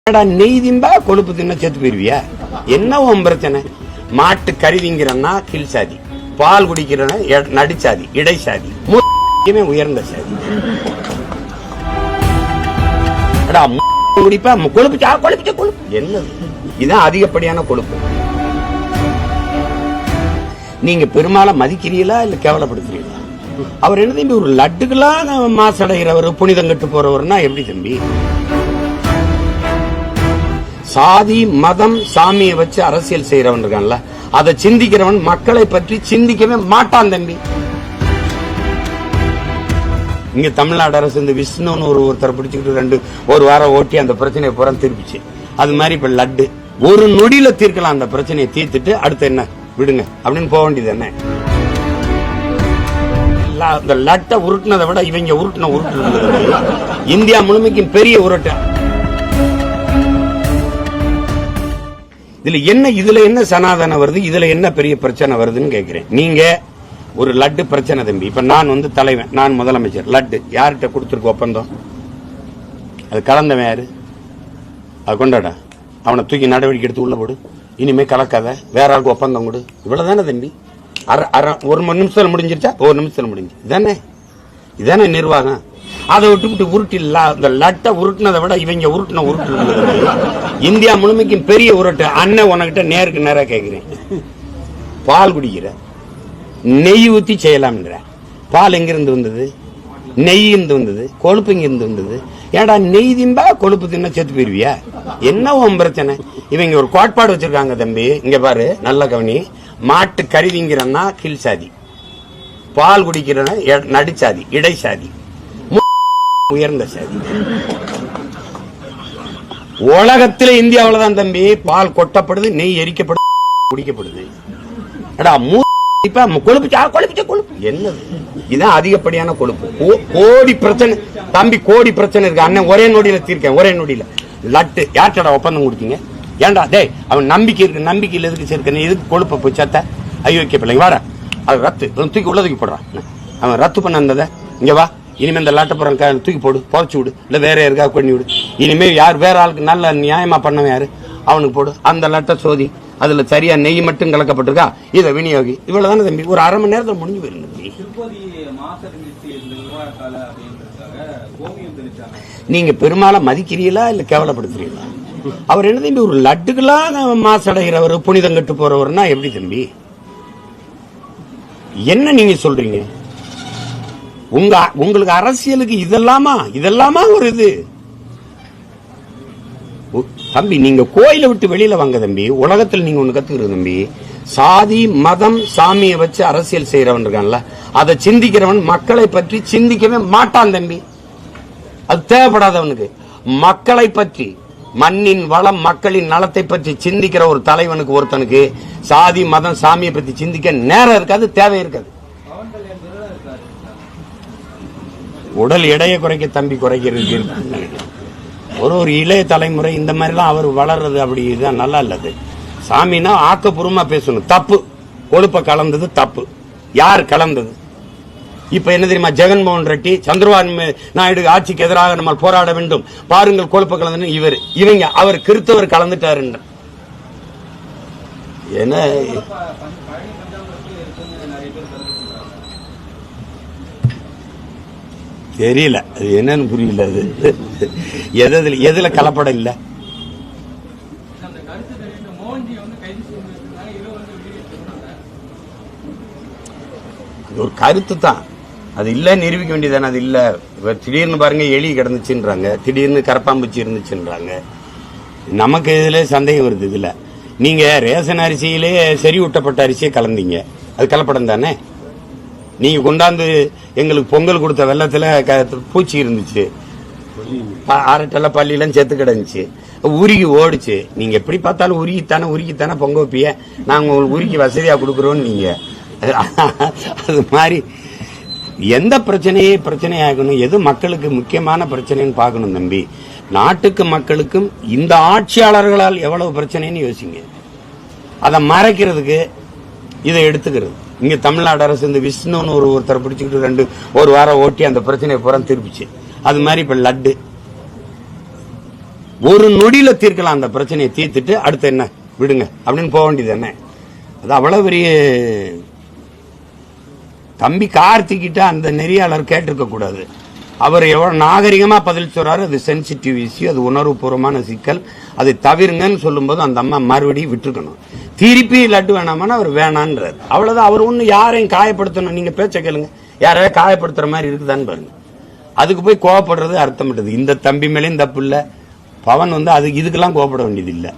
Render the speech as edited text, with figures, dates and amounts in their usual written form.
நெய் திம்பா கொழுப்பு தின்ன செத்து போயிருவியா? என்ன உன் பிரச்சனை? மாட்டு கறி திங்கிறன்னா கீழ் சாதி, பால் குடிக்கிறனா நடிச்சாதி, இடைசாதி, உயர்ந்த சாதி. குடிப்பா கொழுப்பு கொழுப்பு என்னது? இதுதான் அதிகப்படியான கொழுப்பு. நீங்க பெருமாளை மதிக்கிறீங்களா இல்ல கேவலப்படுத்துறீங்களா? அவர் என்ன தம்பி ஒரு லட்டுக்கெல்லாம் மாசடைகிறவர், புனிதம் கட்டு போறவர்னா எப்படி தம்பி? சாதி மதம் சாமியை வச்சு அரசியல் செய்யறவன் இருக்கான்ல, அதை சிந்திக்கிறவன் மக்களை பற்றி சிந்திக்கவே மாட்டான் தம்பி. இங்க தமிழ்நாடு அரசு இந்த விஷ்ணுன்னு ஒருத்தர் பிடிச்சுக்கிட்டு ஒரு வாரம் ஓட்டி அந்த பிரச்சனையை பூரா தீர்ப்பிச்சு. அது மாதிரி இப்ப லட்டு ஒரு நொடியில தீர்க்கலாம். அந்த பிரச்சனையை தீர்த்துட்டு அடுத்து என்ன விடுங்க அப்படின்னு போக வேண்டியது என்ன? இந்த லட்டை உருட்டினதை விட இவங்க உருட்டு இந்தியா முழுமைக்கும் பெரிய உருட்டு. இதுல என்ன சனாதனம் வருது? இதுல என்ன பெரிய பிரச்சனை வருதுன்னு கேக்குறேன். நீங்க ஒரு லட்டு பிரச்சனை தம்பி. இப்ப நான் தலைவன், நான் முதலமைச்சர். லட்டு யார்கிட்ட கொடுத்துருக்க ஒப்பந்தம்? அது கலந்தவன் யாரு? அது கொண்டாடா, அவனை தூக்கி நடவடிக்கை எடுத்து உள்ள போடு. இனிமே கலக்காத, வேற ஆளுக்கு ஒப்பந்தம் கொடு. இவ்வளவுதானே தம்பி. ஒரு நிமிஷத்துல முடிஞ்சிருச்சா? ஒரு நிமிஷத்துல முடிஞ்சு. இதானே நிர்வாகம். அதை விட்டு உருட்டு இந்த லட்டை உருட்டினதை விட இவங்க உருட்டு இந்தியா முழுமைக்கும் பெரிய உருட்டு. அண்ணன் உனக்கிட்ட நேருக்கு நேரா கேட்கிறேன். பால் குடிக்கிற, நெய் ஊத்தி செய்யலாம்ன்ற. பால் எங்கிருந்து வந்தது? நெய் இருந்து வந்தது. கொழுப்பு இங்கிருந்து வந்தது. ஏடா நெய் திம்பா கொழுப்பு தின்ன செத்து போயிருவியா? என்ன உன் பிரச்சனை? இவங்க ஒரு கோட்பாடு வச்சிருக்காங்க தம்பி. இங்க பாரு, நல்ல கவனி. மாட்டு கறி திங்கிறன்னா கீழ் சாதி, பால் குடிக்கிறனா நடிச்சாதி, இடைசாதி, உயர்ந்த சாதி. உலகத்திலே இந்தியாவில தான் தம்பி பால் கொட்டப்படுது, நெய் எரிக்கப்படுது, குடிக்கப்படுது. கொழுப்பு கொழுப்பு என்னது? இதுதான் அதிகப்படியான கொழுப்பு. கோடி பிரச்சனை தம்பி, கோடி பிரச்சனை இருக்கு. அண்ணன் ஒரே நொடியில தீர்க்கேன், ஒரே நொடியில. லட்டு யார்டா ஒப்பந்தம் கொடுத்தீங்க? ஏன்டா டேய், அவன் நம்பிக்கை இருக்கு, நம்பிக்கையில் எதுக்கு சேர்க்க? எதுக்கு கொழுப்ப போய் சத்த? ஐயோக்கிய பிள்ளைங்க வாடா, அது ரத்து தூக்கி உள்ள தூக்கி போடுறான். அவன் ரத்து பண்ண அந்த இங்க வா, இனிமே இந்த லாட்டப்புறம் தூக்கி போடு, புதைச்சு விடு, இல்ல வேற யாருக்கா பண்ணி விடு. இனிமே யார் வேற ஆளுக்கு நல்ல நியாயமா பண்ணவன் யாரு அவனுக்கு போடு. அந்த லட்டை சோதி, அதுல சரியா நெய் மட்டும் கலக்கப்பட்டிருக்கா, இதை விநியோகி. இவ்வளவுதானே தம்பி. ஒரு அரை மணி நேரத்தில் முடிஞ்சு போயிருந்து. நீங்க பெருமாளை மதிக்கிறீங்களா இல்ல கேவலப்படுத்துறீங்களா? அவர் என்ன தம்பி ஒரு லட்டுக்கெல்லாம் மாசடைகிறவர், புனிதம் கட்டு போறவர்னா எப்படி தம்பி? என்ன நீங்க சொல்றீங்க? உங்களுக்கு அரசியலுக்கு இதெல்லாமா ஒரு இது தம்பி. நீங்க கோயிலை விட்டு வெளியில வாங்க தம்பி. உலகத்தில் நீங்க ஒண்ணு கத்துக்கிறது தம்பி. சாதி மதம் சாமியை வச்சு அரசியல் செய்யறவன் இருக்கான்ல, அதை சிந்திக்கிறவன் மக்களை பற்றி சிந்திக்கவே மாட்டான் தம்பி. அது தேவைப்படாதவனுக்கு. மக்களை பற்றி, மண்ணின் வளம், மக்களின் நலத்தை பற்றி சிந்திக்கிற ஒரு தலைவனுக்கு, ஒருத்தனுக்கு சாதி மதம் சாமியை பற்றி சிந்திக்க நேரம் இருக்காது, தேவை இருக்காது. உடல் எடையை குறைக்க தம்பி குறைக்கிறது. ஒரு இளைய தலைமுறை இந்த மாதிரிலாம் அவர் வளர்றது அப்படி இதுதான் நல்லா இல்லது. சாமினா ஆக்கப்பூர்வமா பேசணும். தப்பு, கொழுப்ப கலந்தது தப்பு. யார் கலந்தது? இப்ப என்ன தெரியுமா? ஜெகன்மோகன் ரெட்டி, சந்திரபாபு நாயுடு ஆட்சிக்கு எதிராக நம்ம போராட வேண்டும், பாருங்கள் கொழுப்ப கலந்து. இவங்க அவர் கிறிஸ்தவர் கலந்துட்டாரு. என்ன தெரியல, அது என்னன்னு புரியல. அது எதுல கலப்படம் இல்ல. ஒரு கருத்து தான், அது இல்ல நிரூபிக்க வேண்டியதானே. அது இல்ல. திடீர்னு பாருங்க எலி கிடந்துச்சுன்றாங்க, திடீர்னு கரப்பாம்பூச்சி இருந்துச்சுன்றாங்க. நமக்கு இதுல சந்தேகம் வருது. இதுல நீங்க ரேஷன் அரிசியிலே செறிவூட்டப்பட்ட அரிசியை கலந்தீங்க, அது கலப்படம் தானே. நீங்க கொண்டாந்து எங்களுக்கு பொங்கல் கொடுத்த வெள்ளத்துல பூச்சி இருந்துச்சு, அரட்டல பள்ளியெல்லாம் செத்து கிடந்துச்சு, உருகி ஓடிச்சு. நீங்க எப்படி பார்த்தாலும் உருகித்தானே பொங்க வைப்பிய. நாங்க உங்களுக்கு உருகி வசதியா கொடுக்குறோம். நீங்க அது மாதிரி எந்த பிரச்சனையாகணும், எது மக்களுக்கு முக்கியமான பிரச்சனைன்னு பார்க்கணும் தம்பி. நாட்டுக்கு மக்களுக்கும் இந்த ஆட்சியாளர்களால் எவ்வளவு பிரச்சனைன்னு யோசிங்க. அதை மறைக்கிறதுக்கு இதை எடுத்துக்கிறது. இங்க தமிழ்நாடு அரசு இந்த விஷ்ணுன்னு ஒருத்தர் பிடிச்சுக்கிட்டு ஒரு வாரம் ஓட்டி அந்த பிரச்சனையை பூரா தீர்ப்பிச்சு. அது மாதிரி இப்ப லட்டு ஒரு நொடியில தீர்க்கலாம் அந்த பிரச்சனையை, தீர்த்துட்டு அடுத்து என்ன விடுங்க அப்படின்னு போக வேண்டியது என்ன. அது அவ்வளவு பெரிய தம்பி கார்த்திகிட்ட அந்த நெறியாளர் கேட்டிருக்க கூடாது. அவர் எவ்வளவு நாகரிகமா பதில் சொல்றாரு. அது சென்சிட்டிவ் இஷ்யூ, அது உணர்வுபூர்வமான சிக்கல், அதை தவிருங்கன்னு சொல்லும் போது அந்த அம்மா மறுபடியும் விட்டுருக்கணும். திருப்பி லட்டு வேணாமான்னு அவர் வேணான்றார். அவ்வளவுதான். அவர் ஒண்ணு யாரையும் காயப்படுத்தணும். நீங்க பேச்ச கேளுங்க, யாரையா காயப்படுத்துற மாதிரி இருக்குதான்னு பாருங்க. அதுக்கு போய் கோவப்படுறது அர்த்தம். இந்த தம்பி மேலேயும் தப்பு இல்ல. பவன் அது இதுக்கெல்லாம் கோவப்பட வேண்டியது இல்லை.